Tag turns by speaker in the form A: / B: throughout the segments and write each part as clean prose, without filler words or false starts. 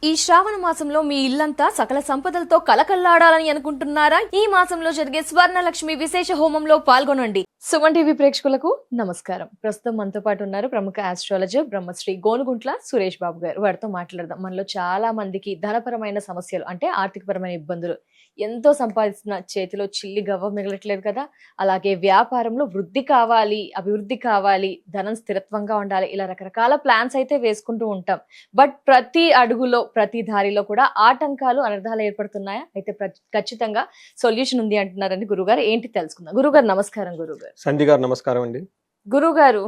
A: ఈ శ్రావణ మాసంలో మీ ఇల్లంతా సకల సంపదలతో కలకల్లాడాలని అనుకుంటున్నారా? ఈ మాసంలో జరిగే స్వర్ణలక్ష్మి విశేష హోమంలో పాల్గొనండి. సుమన్ టీవీ ప్రేక్షకులకు నమస్కారం. ప్రస్తుతం మనతో పాటు ఉన్నారు ప్రముఖ ఆస్ట్రాలజర్ బ్రహ్మశ్రీ గోనుగుంట్ల సురేష్ బాబు గారు. వారితో మాట్లాడదాం. మనలో చాలా మందికి ధనపరమైన సమస్యలు అంటే ఆర్థికపరమైన ఇబ్బందులు, ఎంతో సంపాదిస్తున్న చేతిలో చిల్లి గవ్వ మిగలట్లేదు కదా. అలాగే వ్యాపారంలో వృద్ధి కావాలి, అభివృద్ధి కావాలి, ధనం స్థిరత్వంగా ఉండాలి, ఇలా రకరకాల ప్లాన్స్ అయితే వేసుకుంటూ ఉంటాం. బట్ ప్రతి అడుగులో ప్రతి దారిలో కూడా ఆటంకాలు అనర్థాలు ఏర్పడుతున్నాయా? అయితే ఖచ్చితంగా సొల్యూషన్ ఉంది అంటున్నారని గురుగారు. ఏంటి తెలుసుకుందాం. గురుగారు నమస్కారం. గురుగారు
B: సంధ్య గారు నమస్కారం అండి.
A: గురుగారు,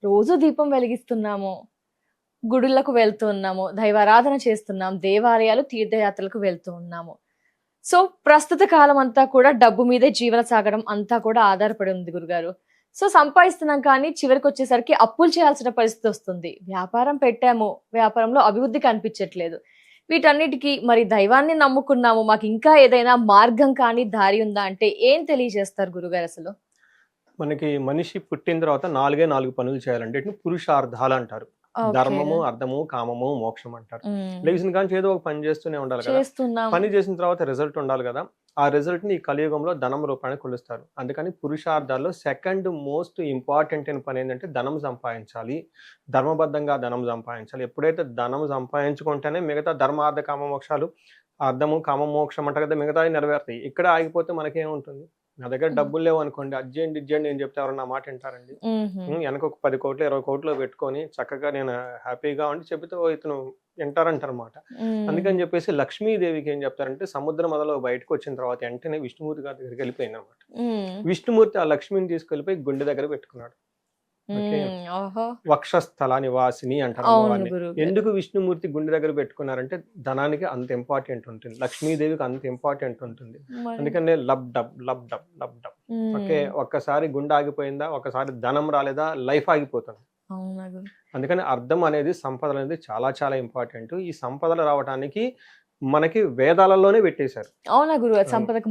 A: రోజు దీపం వెలిగిస్తున్నాము, గుడులకు వెళ్తున్నాము, దైవారాధన చేస్తున్నాం, దేవాలయాలు తీర్థయాత్రలకు వెళ్తూ ఉన్నాము. సో ప్రస్తుత కాలం అంతా కూడా డబ్బు మీదే జీవన సాగరం అంతా కూడా ఆధారపడి ఉంది గురుగారు. సో సంపాదిస్తున్నాం కానీ చివరికి వచ్చేసరికి అప్పులు చేయాల్సిన పరిస్థితి వస్తుంది. వ్యాపారం పెట్టాము, వ్యాపారంలో అభివృద్ధి కనిపించట్లేదు. వీటన్నిటికీ మరి దైవాన్ని నమ్ముకున్నాము, మాకు ఇంకా ఏదైనా మార్గం కానీ దారి ఉందా అంటే ఏం తెలియజేస్తారు గురుగారు? అసలు
B: మనకి మనిషి పుట్టిన తర్వాత నాలుగు పనులు చేయాలంటే పురుషార్థాలు అంటారు. ధర్మము, అర్థము, కామము, మోక్షం అంటారు. లేచిన కానీ ఏదో ఒక పని చేస్తూనే ఉండాలి కదా. పని చేసిన తర్వాత రిజల్ట్ ఉండాలి కదా. ఆ రిజల్ట్ ని ఈ కలియుగంలో ధనం రూపాన్ని కొలుస్తారు. అందుకని పురుషార్థాల్లో సెకండ్ మోస్ట్ ఇంపార్టెంట్ అయిన పని ఏంటంటే ధనం సంపాదించాలి, ధర్మబద్ధంగా ధనం సంపాదించాలి. ఎప్పుడైతే ధనం సంపాదించుకుంటేనే మిగతా ధర్మార్థ కామ మోక్షాలు, అర్థము కామ మోక్షం అంటారు కదా, మిగతా నెరవేరుతాయి. ఇక్కడ ఆగిపోతే మనకేముంటుంది? నా దగ్గర డబ్బులు లేవు అనుకోండి, అర్జెంట్ నేను చెప్తే ఎవరన్నా మాట వింటారండి? వెనక ఒక 10 కోట్లు 20 కోట్లు పెట్టుకొని చక్కగా నేను హ్యాపీగా ఉండి చెబితే ఇతను వింటారంటారన్నమాట. అందుకని చెప్పేసి లక్ష్మీదేవికి ఏం చెప్తారంటే, సముద్ర మొదలు బయటకు వచ్చిన తర్వాత వెంటనే విష్ణుమూర్తి గారి దగ్గరికి వెళ్ళిపోయింది అనమాట. విష్ణుమూర్తి ఆ లక్ష్మిని తీసుకెళ్లిపోయి గుండె దగ్గర పెట్టుకున్నాడు. వక్షస్థల నివాసిని అంటారు. ఎందుకు విష్ణుమూర్తి గుండె దగ్గర పెట్టుకున్నారంటే ధనానికి అంత ఇంపార్టెంట్ ఉంటుంది, లక్ష్మీదేవికి అంత ఇంపార్టెంట్ ఉంటుంది. అందుకనే lub dub lub dub lub dub. Okay, ఒక్కసారి గుండె ఆగిపోయిందా, ఒక్కసారి ధనం రాలేదా, లైఫ్ ఆగిపోతుంది. అందుకని అర్థం అనేది, సంపదలు అనేది చాలా చాలా ఇంపార్టెంట్. ఈ సంపదలు రావడానికి మనకి వేదాలలోనే పెట్టేశారు.
A: అవునా గురువు? సంపదకు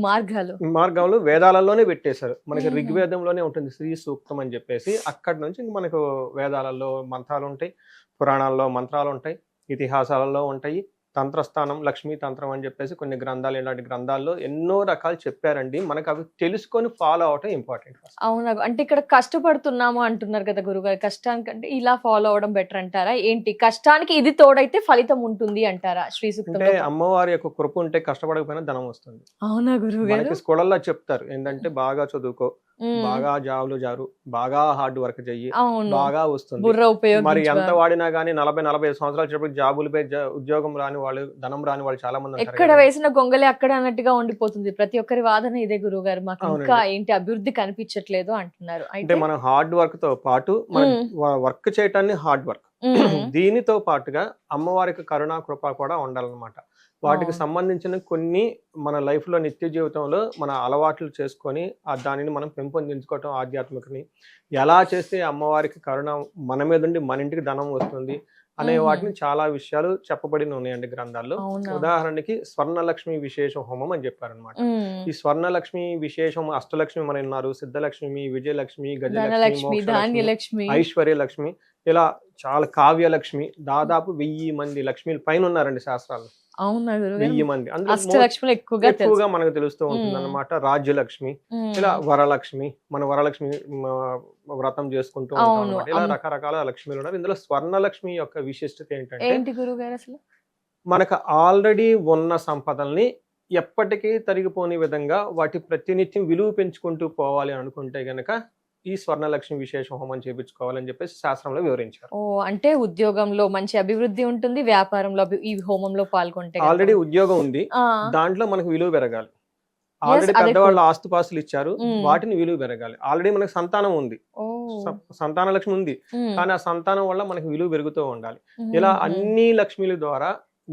A: మార్గాలు
B: వేదాలలోనే పెట్టేశారు. మనకి ఋగ్వేదంలోనే ఉంటుంది శ్రీ సూక్తం అని చెప్పేసి. అక్కడి నుంచి మనకు వేదాలలో మంత్రాలు ఉంటాయి, పురాణాల్లో మంత్రాలు ఉంటాయి, ఇతిహాసాలలో ఉంటాయి. తంత్రస్థానం, లక్ష్మీ తంత్రం అని చెప్పేసి కొన్ని గ్రంథాలు, ఇలాంటి గ్రంథాల్లో ఎన్నో రకాలు చెప్పారండి. మనకు అవి తెలుసుకొని ఫాలో అవటం ఇంపార్టెంట్.
A: అవునా? అంటే ఇక్కడ కష్టపడుతున్నాము అంటున్నారు కదా గురుగారు, కష్టానికంటే ఇలా ఫాలో అవడం బెటర్ అంటారా? ఏంటి, కష్టానికి ఇది తోడైతే ఫలితం ఉంటుంది అంటారా? శ్రీ సూక్తం
B: అంటే అమ్మవారి యొక్క కృప ఉంటే కష్టపడకపోయినా ధనం వస్తుంది.
A: అవునా గురుగారు?
B: మనకి స్కూళ్ళల్లో చెప్తారు ఏంటంటే, బాగా చదువుకో, బాగా జాబులు జారు, బాగా హార్డ్ వర్క్ చెయ్యి, బాగా వస్తుంది. మరి ఎంత వాడినా గానీ 40-45 సంవత్సరాల చెప్పి జాబులపై ఉద్యోగం రాని వాళ్ళు, ధనం రాని వాళ్ళు చాలా మంది.
A: ఎక్కడ వేసిన గొంగలే అక్కడ అన్నట్టుగా ఉండిపోతుంది. ప్రతి ఒక్కరి వాదన ఇదే గురువు గారు, మాకు ఇంకా ఏంటి అభివృద్ధి కనిపించట్లేదు అంటున్నారు.
B: అంటే మనం హార్డ్ వర్క్ తో పాటు వర్క్ చేయటాన్ని హార్డ్ వర్క్, దీనితో పాటుగా అమ్మవారికి కరుణా కృప కూడా ఉండాలన్నమాట. వాటికి సంబంధించిన కొన్ని మన లైఫ్ లో నిత్య జీవితంలో మన అలవాట్లు చేసుకొని దానిని మనం పెంపొందించుకోవటం, ఆధ్యాత్మికని ఎలా చేస్తే అమ్మవారికి కరుణ మన మీద ఉండి మన ఇంటికి ధనం వస్తుంది అనే వాటిని చాలా విషయాలు చెప్పబడి ఉన్నాయండి గ్రంథాల్లో. ఉదాహరణకి స్వర్ణలక్ష్మి విశేష హోమం అని చెప్పారనమాట. ఈ స్వర్ణలక్ష్మి విశేషం, అష్టలక్ష్మి మన ఉన్నారు, సిద్ధలక్ష్మి, విజయలక్ష్మి, గజలక్ష్మి, ఐశ్వర్యలక్ష్మి, ఇలా చాలా కావ్యలక్ష్మి. దాదాపు 1000 మంది లక్ష్మీల పైన ఉన్నారండి శాస్త్రాలు. 1000 మంది. అందులో ఎక్కువగా మనకు తెలుస్తూ ఉంటుంది అనమాట రాజ్యలక్ష్మి, ఇలా వరలక్ష్మి. మన వరలక్ష్మి వ్రతం చేసుకుంటూ ఉంటాం అనమాట. ఇలా రకరకాల లక్ష్మీలు ఉన్నారు. ఇందులో స్వర్ణలక్ష్మి యొక్క విశిష్టత ఏంటంటే, మనకు ఆల్రెడీ ఉన్న సంపదల్ని ఎప్పటికీ తరిగిపోని విధంగా వాటి ప్రతినిత్యం విలువ పెంచుకుంటూ పోవాలి అనుకుంటే గనక ఈ స్వర్ణలక్ష్మి విశేష హోమం చేయించుకోవాలని చెప్పేసి శాస్త్రంలో వివరించారు.
A: అంటే ఉద్యోగంలో మంచి అభివృద్ధి ఉంటుంది, వ్యాపారంలో ఈ హోమంలో పాల్గొంటే.
B: ఆల్రెడీ ఉద్యోగం ఉంది, దాంట్లో మనకు విలువ పెరగాలి. ఆల్రెడీ పెద్దవాళ్ళు ఆస్తుపాస్తులు ఇచ్చారు, వాటిని విలువ పెరగాలి. ఆల్రెడీ మనకు సంతానం ఉంది, సంతాన లక్ష్మి ఉంది, కానీ ఆ సంతానం వల్ల మనకి విలువ పెరుగుతూ ఉండాలి. ఇలా అన్ని లక్ష్మీల ద్వారా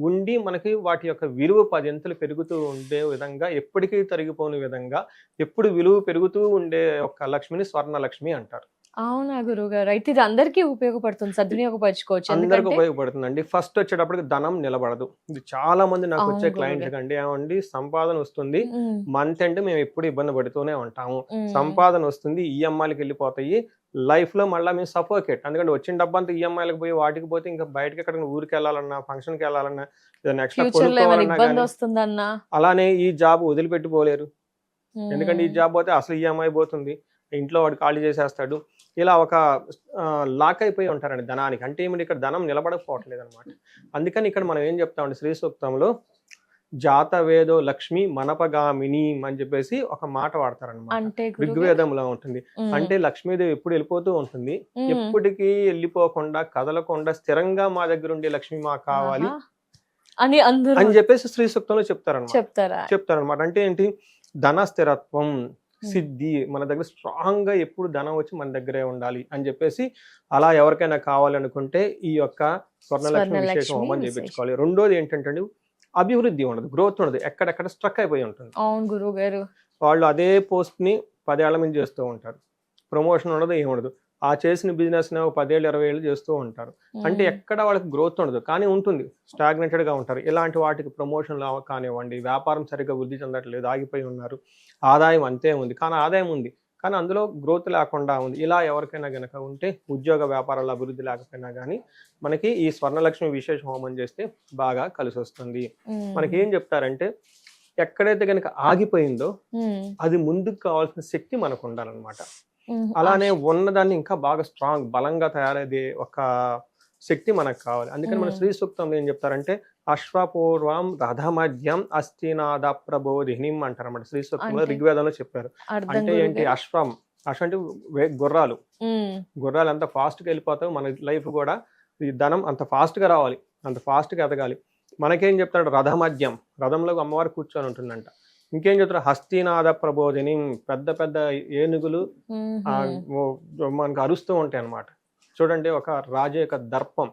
B: ఉండి మనకి వాటి యొక్క విలువ 10 పెరుగుతూ ఉండే విధంగా, ఎప్పటికీ తరిగిపోని విధంగా, ఎప్పుడు విలువ పెరుగుతూ ఉండే ఒక లక్ష్మిని స్వర్ణలక్ష్మి అంటారు.
A: అవునా గురువు గారు? అయితే ఇది అందరికీ ఉపయోగపడుతుంది, సద్వినియోగపరచుకోవచ్చు.
B: అందరికి ఉపయోగపడుతుందండి. ఫస్ట్ వచ్చేటప్పటికి ధనం నిలబడదు. ఇది చాలా మంది నాకు వచ్చే క్లయింట్స్ కండి, ఏమండి సంపాదన వస్తుంది, మంత్ ఎండ్ మేము ఎప్పుడు ఇబ్బంది పడుతూనే ఉంటాము, సంపాదన వస్తుంది, ఈఎంఐలకి వెళ్ళిపోతాయి, లైఫ్ లో మళ్ళీ మేము సఫోకేట్. ఎందుకంటే వచ్చిన డబ్బంతా ఈఎంఐలకు పోయి వాటికి పోతే ఇంకా బయటకి ఎక్కడ ఊరికి వెళ్ళాలన్నా, ఫంక్షన్కి వెళ్ళాలన్నా, ఏదైనా ఎక్స్ట్రా
A: ఫ్యూచర్ లో ఏమైనా
B: కొనుక్కోవాలన్నా
A: ఇబ్బంది
B: కానీ
A: వస్తుందన్నా.
B: అలానే ఈ జాబ్ వదిలిపెట్టిపోలేరు. ఎందుకంటే ఈ జాబ్ పోతే అసలు ఈఎంఐ పోతుంది, ఇంట్లో వాడు ఖాళీ చేసేస్తాడు. ఇలా ఒక లాక్ అయిపోయి ఉంటారండి ధనానికి. అంటే ఏమిటి, ఇక్కడ ధనం నిలబడకపోవట్లేదు అనమాట. అందుకని ఇక్కడ మనం ఏం చెప్తామండి, శ్రీ సూక్తంలో జాతవేదో లక్ష్మి మనపగామిని అని చెప్పేసి ఒక మాట వాడతారనమాట.
A: అంటే
B: ఋగ్వేదంలో ఉంటుంది. అంటే లక్ష్మీదేవి ఎప్పుడు వెళ్ళిపోతూ ఉంటుంది, ఎప్పటికీ వెళ్ళిపోకుండా కదలకుండా స్థిరంగా మా దగ్గర ఉండే లక్ష్మి మాకు కావాలి
A: అని అందరూ
B: అని చెప్పేసి శ్రీ సూక్తంలో
A: చెప్తారనమాట.
B: చెప్తారనమాట. అంటే ఏంటి, ధన స్థిరత్వం, సిద్ధి, మన దగ్గర స్ట్రాంగ్ గా ఎప్పుడు ధనం వచ్చి మన దగ్గరే ఉండాలి అని చెప్పేసి, అలా ఎవరికైనా కావాలనుకుంటే ఈ యొక్క స్వర్ణలక్ష్మి విశేష హోమం చేయించుకోవాలి. రెండోది ఏంటంటే అభివృద్ధి ఉండదు, గ్రోత్ ఉండదు, ఎక్కడెక్కడ స్ట్రక్ అయిపోయి ఉంటుంది.
A: అవును గురువు గారు.
B: వాళ్ళు అదే పోస్ట్ ని 10 ఏళ్ల మీద చేస్తూ ఉంటారు, ప్రమోషన్ ఉండదు, ఏముండదు. ఆ చేసిన బిజినెస్ 10 ఏళ్ళు 20 ఏళ్ళు చేస్తూ ఉంటారు. అంటే ఎక్కడ వాళ్ళకి గ్రోత్ ఉండదు, కానీ ఉంటుంది, స్టాగ్నేటెడ్ గా ఉంటారు. ఇలాంటి వాటికి ప్రమోషన్లు కానివ్వండి, వ్యాపారం సరిగ్గా వృద్ధి చెందట్లేదు, ఆగిపోయి ఉన్నారు. ఆదాయం అంతే ఉంది, కానీ ఆదాయం ఉంది కానీ అందులో గ్రోత్ లేకుండా ఉంది. ఇలా ఎవరికైనా గనక ఉంటే, ఉద్యోగ వ్యాపారాల అభివృద్ధి లేకపోయినా కానీ మనకి ఈ స్వర్ణలక్ష్మి విశేష హోమం చేస్తే బాగా కలిసి వస్తుంది. మనకి ఏం చెప్తారంటే, ఎక్కడైతే గనక ఆగిపోయిందో అది ముందుకు కావాల్సిన శక్తి మనకు ఉండాలన్నమాట. అలానే ఉన్నదాన్ని ఇంకా బాగా స్ట్రాంగ్, బలంగా తయారయ్యే ఒక శక్తి మనకు కావాలి. అందుకని మన శ్రీ సూక్తంలో ఏం చెప్తారంటే, అశ్వపూర్వం రథమధ్యం అస్థినాద ప్రబోధినిం అంటారన్నమాట. శ్రీ సూక్తంలో ఋగ్వేదంలో చెప్పారు. అంటే ఏంటి, అశ్వం అంటే గుర్రాలు. గుర్రాలు ఎంత ఫాస్ట్ గా వెళ్ళిపోతావు, మన లైఫ్ కూడా ఈ ధనం అంత ఫాస్ట్ గా రావాలి, అంత ఫాస్ట్ గా ఎదగాలి. మనకేం చెప్తాడు, రథమధ్యం, రథంలో అమ్మవారు కూర్చొని ఉంటుందంట. ఇంకేం చెప్తారు, హస్తినాద ప్రబోధిని, పెద్ద పెద్ద ఏనుగులు మనకు అరుస్తూ ఉంటాయి అన్నమాట. చూడండి, ఒక రాజు యొక్క దర్పం,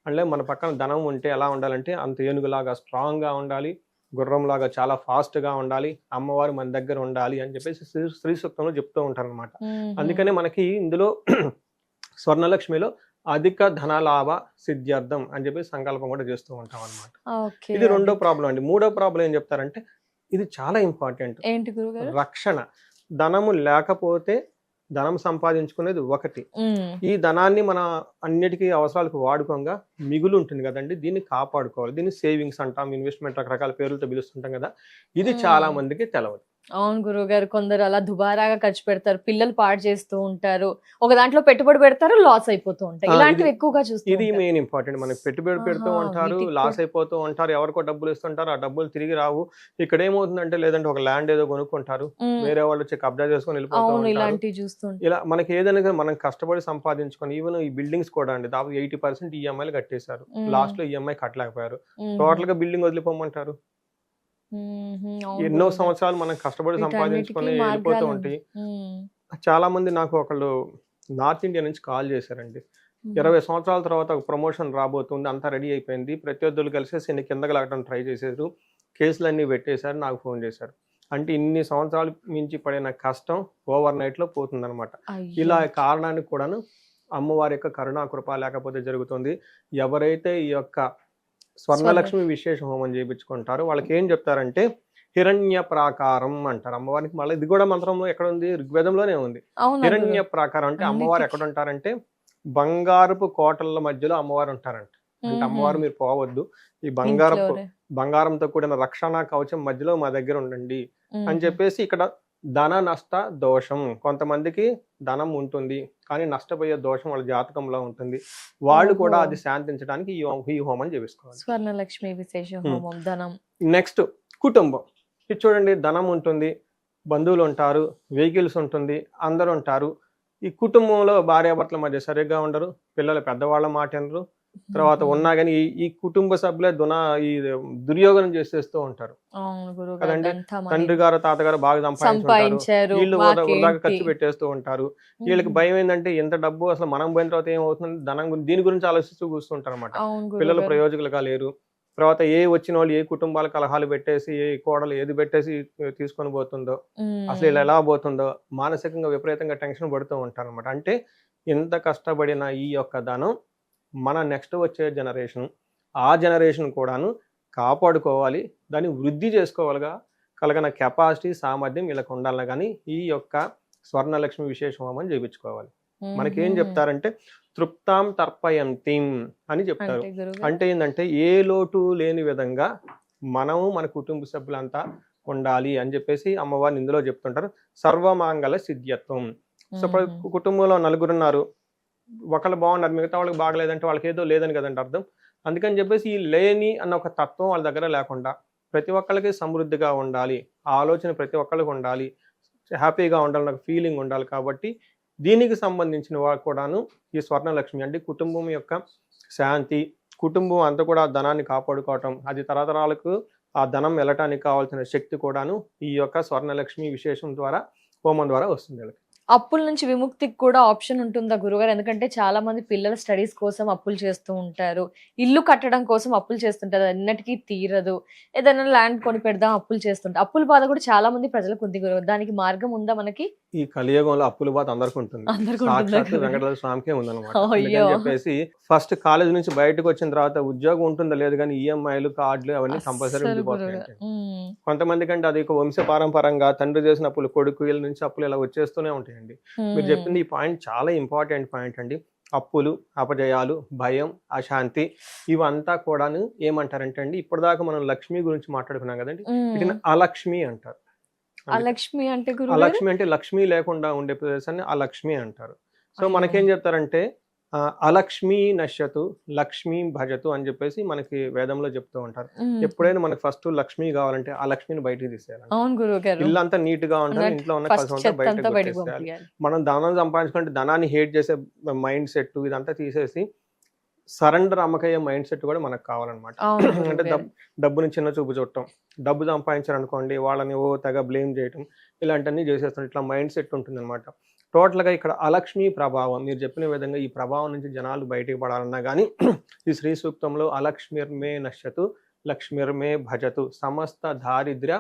B: అంటే మన పక్కన ధనం ఉంటే ఎలా ఉండాలంటే అంత ఏనుగులాగా స్ట్రాంగ్ గా ఉండాలి, గుర్రంలాగా చాలా ఫాస్ట్ గా ఉండాలి, అమ్మవారు మన దగ్గర ఉండాలి అని చెప్పేసి శ్రీ సూక్తంలో చెప్తూ ఉంటారు అనమాట. అందుకనే మనకి ఇందులో స్వర్ణలక్ష్మిలో అధిక ధనలాభ సిద్ధ్యర్థం అని చెప్పి సంకల్పం కూడా చేస్తూ ఉంటాం అనమాట. ఇది రెండో ప్రాబ్లం అండి. మూడో ప్రాబ్లం ఏం చెప్తారంటే, ఇది చాలా ఇంపార్టెంట్, రక్షణ. ధనము లేకపోతే ధనం సంపాదించుకునేది ఒకటి, ఈ ధనాన్ని మన అన్నిటికీ అవసరాలకు వాడుకోగా మిగులు ఉంటుంది కదండి, దీన్ని కాపాడుకోవాలి. దీన్ని సేవింగ్స్ అంటాం, ఇన్వెస్ట్మెంట్, రకరకాల పేర్లతో పిలుస్తుంటాం కదా. ఇది చాలా మందికి తెలవదు.
A: అవును గురువు గారు, కొందరు అలా దుబారాగా ఖర్చు పెడతారు, పిల్లలు పాడు చేస్తూ ఉంటారు, ఒక దాంట్లో పెట్టుబడి పెడతారు, లాస్ అయిపోతూ ఉంటాయి. ఇలాంటివి ఎక్కువగా చూస్తారు.
B: ఇది మెయిన్ ఇంపార్టెంట్. మనకి పెట్టుబడి పెడుతూ ఉంటారు, లాస్ అయిపోతూ ఉంటారు, ఎవరికో డబ్బులు ఇస్తుంటారు, ఆ డబ్బులు తిరిగి రావు. ఇక్కడ ఏమవుతుందంటే, లేదంటే ఒక ల్యాండ్ ఏదో కొనుక్కుంటారు, వేరే వాళ్ళు వచ్చి కబ్జా చేసుకొని వెళ్ళిపోతూ ఉంటారు. ఇలా మనకి ఏదైనా మనం కష్టపడి సంపాదించుకొని, ఈవెన్ ఈ బిల్డింగ్స్ కూడా అండి, దాదాపు 80% ఈఎంఐలు కట్టేశారు, లాస్ట్ లో ఈఎంఐ కట్టలేకపోయారు, టోటల్ గా బిల్డింగ్ వదిలిపోమంటారు. ఎన్నో సంవత్సరాలు మనం కష్టపడి సంపాదించుకొని వెళ్ళిపోతూ ఉంటాయి. చాలా మంది నాకు ఒకళ్ళు నార్త్ ఇండియా నుంచి కాల్ చేశారండి. 20 సంవత్సరాల తర్వాత ఒక ప్రమోషన్ రాబోతుంది, అంతా రెడీ అయిపోయింది, ప్రత్యర్థులు కలిసేసి ఎన్ని కిందకి లాగడం ట్రై చేశారు, కేసులన్నీ పెట్టేశారు, నాకు ఫోన్ చేశారు. అంటే ఇన్ని సంవత్సరాలు మించి పడిన కష్టం ఓవర్ నైట్ లో పోతుందన్నమాట. ఇలా కారణానికి కూడాను అమ్మవారి యొక్క కరుణా కృప లేకపోతే జరుగుతుంది. ఎవరైతే ఈ యొక్క స్వర్ణలక్ష్మి విశేష హోమం చేయించుకుంటారు వాళ్ళకి ఏం చెప్తారంటే, హిరణ్య ప్రాకారం అంటారు అమ్మవారికి. మళ్ళీ ఇది కూడా మంత్రంలో ఎక్కడ ఉంది, ఋగ్వేదంలోనే ఉంది. హిరణ్య ప్రాకారం అంటే అమ్మవారు ఎక్కడ ఉంటారంటే, బంగారపు కోటల మధ్యలో అమ్మవారు ఉంటారంట. అంటే అమ్మవారు మీరు పోవద్దు, ఈ బంగారంతో కూడిన రక్షణ కవచం మధ్యలో మా దగ్గర ఉండండి అని చెప్పేసి. ఇక్కడ ధన నష్ట దోషం, కొంతమందికి ధనం ఉంటుంది కానీ నష్టపోయే దోషం వాళ్ళ జాతకంలో ఉంటుంది, వాళ్ళు కూడా అది శాంతించడానికి ఈ హోమం చేయించుకోవాలి.
A: స్వర్ణలక్ష్మి విశేష హోమం. ధనం.
B: నెక్స్ట్ కుటుంబం. ఇది చూడండి, ధనం ఉంటుంది, బంధువులు ఉంటారు, వెహికల్స్ ఉంటుంది, అందరు ఉంటారు. ఈ కుటుంబంలో భార్యాభర్తల మధ్య సరిగ్గా ఉండరు, పిల్లలు పెద్దవాళ్ళ మాట వినరు, తర్వాత ఉన్నా కానీ ఈ కుటుంబ సభ్యులే ఈ దుర్యోగం చేసేస్తూ ఉంటారు కదండి. తండ్రి గారు తాతగారు బాగా సంపాదించారు, వీళ్ళు వృధాగా ఖర్చు పెట్టేస్తూ ఉంటారు. వీళ్ళకి భయం ఏంటంటే, ఎంత డబ్బు అసలు మనం పోయిన తర్వాత ఏమవుతుంది, ధనం దీని గురించి ఆలోచిస్తూ కూర్చుంటారు అనమాట. పిల్లలు ప్రయోజకులుగా లేరు. తర్వాత వచ్చిన వాళ్ళు ఏ కుటుంబాల కలహాలు పెట్టేసి, ఏ కోడలు ఏది పెట్టేసి తీసుకొని పోతుందో, అసలు ఇలా ఎలా పోతుందో, మానసికంగా విపరీతంగా టెన్షన్ పడుతూ ఉంటారు అనమాట. అంటే ఎంత కష్టపడిన ఈ యొక్క ధనం మన నెక్స్ట్ వచ్చే జనరేషన్, ఆ జనరేషన్ కూడాను కాపాడుకోవాలి, దాన్ని వృద్ధి చేసుకోవాలిగా కలిగిన కెపాసిటీ, సామర్థ్యం వీళ్ళకి ఉండాలి. కానీ ఈ యొక్క స్వర్ణలక్ష్మి విశేష హోమం చేయించుకోవాలి. మనకేం చెప్తారంటే తృప్తాం తర్పయంతిం అని చెప్తారు.
A: అంటే గురుగారు
B: అంటే ఏంటంటే ఏ లోటు లేని విధంగా మనము మన కుటుంబ సభ్యులంతా ఉండాలి అని చెప్పేసి అమ్మవారిని ఇందులో చెప్తుంటారు. సర్వమాంగళ సిద్ధ్యత్వం. సో కుటుంబంలో నలుగురు ఉన్నారు, ఒకళ్ళు బాగున్నారు, మిగతా వాళ్ళకి బాగలేదంటే వాళ్ళకి ఏదో లేదని కదండి అర్థం. అందుకని చెప్పేసి ఈ లేని అన్న ఒక తత్వం వాళ్ళ దగ్గర లేకుండా ప్రతి ఒక్కళ్ళకి సమృద్ధిగా ఉండాలి, ఆ ఆలోచన ప్రతి ఒక్కళ్ళకి ఉండాలి, హ్యాపీగా ఉండాలని ఒక ఫీలింగ్ ఉండాలి. కాబట్టి దీనికి సంబంధించిన వాళ్ళు కూడాను ఈ స్వర్ణలక్ష్మి అంటే కుటుంబం యొక్క శాంతి, కుటుంబం అంతా కూడా ధనాన్ని కాపాడుకోవటం, అది తరతరాలకు ఆ ధనం వెళ్ళటానికి కావాల్సిన శక్తి కూడాను ఈ యొక్క స్వర్ణలక్ష్మి విశేషం ద్వారా హోమం ద్వారా వస్తుంది వీళ్ళకి.
A: అప్పుల నుంచి విముక్తికి కూడా ఆప్షన్ ఉంటుందా గురుగారు? ఎందుకంటే చాలా మంది పిల్లల స్టడీస్ కోసం అప్పులు చేస్తూ ఉంటారు, ఇల్లు కట్టడం కోసం అప్పులు చేస్తుంటారు, అన్నిటికీ తీరదు, ఏదైనా ల్యాండ్ కొని పెడదాం అప్పులు చేస్తుంటారు. అప్పుల బాధ కూడా చాలా మంది ప్రజలకు ఉంది గురుగారు, దానికి మార్గం ఉందా మనకి?
B: ఈ కలియుగంలో అప్పుల బాధ అందరికీ ఉంటుంది, సాక్షాత్తు వెంకటేశ్వర స్వామికే ఉందన్నమాట. అందుకని చెప్పేసి ఫస్ట్ కాలేజ్ నుంచి బయటకు వచ్చిన తర్వాత ఉద్యోగం ఉంటుందో లేదు కానీ ఈఎంఐలు, కార్డులు అవన్నీ కంపల్సరీ ఉండిపోతాయి. కొంతమంది కంటే అది వంశ పారంపరంగా తండ్రి చేసిన అప్పులు, కొడుకు వీళ్ళ నుంచి అప్పులు ఇలా వచ్చేస్తూనే ఉంటాయండి. మీరు చెప్పింది ఈ పాయింట్ చాలా ఇంపార్టెంట్ పాయింట్ అండి. అప్పులు, అపజయాలు, భయం, అశాంతి ఇవంతా కూడాను ఏమంటారంటే అండి, ఇప్పటిదాకా మనం లక్ష్మి గురించి మాట్లాడుకున్నాం కదండి, వీటిని అలక్ష్మి అంటారు.
A: అలక్ష్మి అంటే
B: అలక్ష్మి అంటే లక్ష్మి లేకుండా ఉండే ప్రదేశాన్ని అలక్ష్మి అంటారు. సో మనకేం చెప్తారంటే అలక్ష్మి నశ్యతు లక్ష్మి భజతు అని చెప్పేసి మనకి వేదంలో చెప్తూ ఉంటారు. ఎప్పుడైనా మనకి ఫస్ట్ లక్ష్మి కావాలంటే ఆ లక్ష్మిని బయటికి తీసేయాలి. ఇల్లంతా నీట్ గా ఉండాలి, ఇంట్లో ఉన్న కసంతా బయటకు తీసేయాలి. మనం ధనం సంపాదించుకుంటే ధనాన్ని హేట్ చేసే మైండ్ సెట్ ఇదంతా తీసేసి సరెండర్ అమ్మకయ్యే మైండ్ సెట్ కూడా మనకు కావాలన్నమాట. అంటే డబ్బుని చిన్న చూపు చూడటం, డబ్బు సంపాదించారనుకోండి వాళ్ళని తెగ బ్లేమ్ చేయటం, ఇలాంటివన్నీ చేసేస్తాం. ఇట్లా మైండ్ సెట్ ఉంటుంది అనమాట. టోటల్గా ఇక్కడ అలక్ష్మి ప్రభావం మీరు చెప్పిన విధంగా ఈ ప్రభావం నుంచి జనాలు బయటికి పడాలన్నా కానీ ఈ శ్రీ సూక్తంలో అలక్ష్మిర్మే నశ్యతు లక్ష్మిర్మే భజతు సమస్త దారిద్ర్య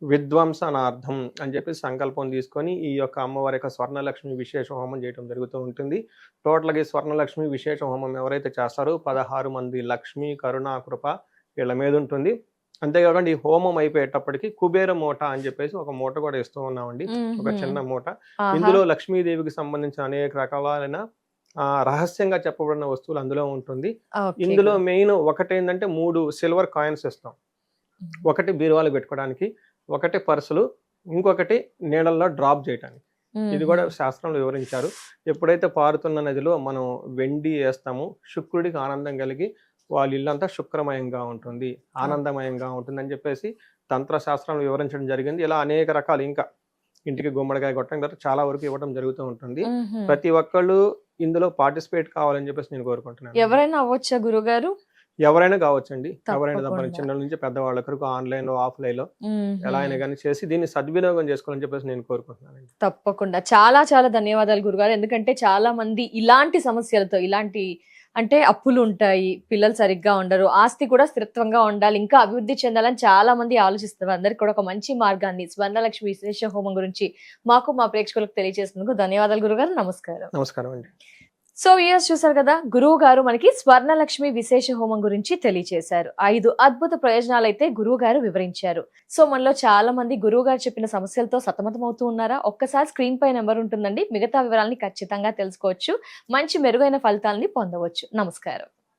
B: విధ్వంసనార్థం అని చెప్పి సంకల్పం తీసుకొని ఈ యొక్క అమ్మవారి యొక్క స్వర్ణలక్ష్మి విశేష హోమం చేయడం జరుగుతూ ఉంటుంది. టోటల్గా ఈ స్వర్ణలక్ష్మి విశేష హోమం ఎవరైతే చేస్తారో 16 మంది లక్ష్మి కరుణా కృప వీళ్ళ మీద ఉంటుంది. అంతేకాకుండా ఈ హోమం అయిపోయేటప్పటికి కుబేర మూట అని చెప్పేసి ఒక మూట కూడా ఇస్తూ ఉన్నామండి, ఒక చిన్న మూట. ఇందులో లక్ష్మీదేవికి సంబంధించిన అనేక రకాలైన రహస్యంగా చెప్పబడిన వస్తువులు అందులో ఉంటుంది. ఇందులో మెయిన్ ఒకటి ఏంటంటే 3 సిల్వర్ కాయిన్స్ ఇస్తాం, ఒకటి బీరువాలు పెట్టుకోవడానికి, ఒకటి పర్సులు, ఇంకొకటి నీళ్ళల్లో డ్రాప్ చేయడానికి. ఇది కూడా శాస్త్రంలో వివరించారు. ఎప్పుడైతే పారుతున్న నదిలో మనం వెండి వేస్తామో శుక్రుడికి ఆనందం కలిగి వాళ్ళ ఇల్లంతా శుక్రమయంగా ఉంటుంది, ఆనందమయంగా ఉంటుంది అని చెప్పేసి తంత్రశాస్త్రంలో వివరించడం జరిగింది. ఇలా అనేక రకాలు ఇంకా ఇంటికి గుమ్మడికాయ కొట్టడం చాలా వరకు ఇవ్వడం జరుగుతూ ఉంటుంది. ప్రతి ఒక్కళ్ళు ఇందులో పార్టిసిపేట్ కావాలని చెప్పేసి నేను కోరుకుంటున్నాను.
A: ఎవరైనా అవ్వచ్చా గురుగారు?
B: ఎవరైనా కావచ్చండి, ఎవరైనా తప్పని చిన్న నుంచి పెద్దవాళ్ళ వరకు ఆన్లైన్ లో ఆఫ్లైన్ లో ఎలా అయినా కానీ చేసి దీన్ని సద్వినియోగం చేసుకోవాలని చెప్పేసి నేను కోరుకుంటున్నాను.
A: తప్పకుండా. చాలా చాలా ధన్యవాదాలు గురుగారు. ఎందుకంటే చాలా మంది ఇలాంటి సమస్యలతో, ఇలాంటి అంటే అప్పులు ఉంటాయి, పిల్లలు సరిగ్గా ఉండరు, ఆస్తి కూడా స్థిరత్వంగా ఉండాలి, ఇంకా అభివృద్ధి చెందాలని చాలా మంది ఆలోచిస్తారు. అందరికి కూడా ఒక మంచి మార్గాన్ని స్వర్ణలక్ష్మి విశేష హోమం గురించి మాకు మా ప్రేక్షకులకు తెలియజేసినందుకు ధన్యవాదాలు గురుగారు. నమస్కారం.
B: నమస్కారం అండి.
A: సో ఇయర్స్ చూసారు కదా, గురువు గారు మనకి స్వర్ణలక్ష్మి విశేష హోమం గురించి తెలియజేశారు. 5 అద్భుత ప్రయోజనాలు అయితే గురువు గారు వివరించారు. సో మనలో చాలా మంది గురువు గారు చెప్పిన సమస్యలతో సతమతం అవుతూ ఉన్నారా? ఒక్కసారి స్క్రీన్ పై నెంబర్ ఉంటుందండి, మిగతా వివరాలని ఖచ్చితంగా తెలుసుకోవచ్చు, మంచి మెరుగైన ఫలితాలని పొందవచ్చు. నమస్కారం.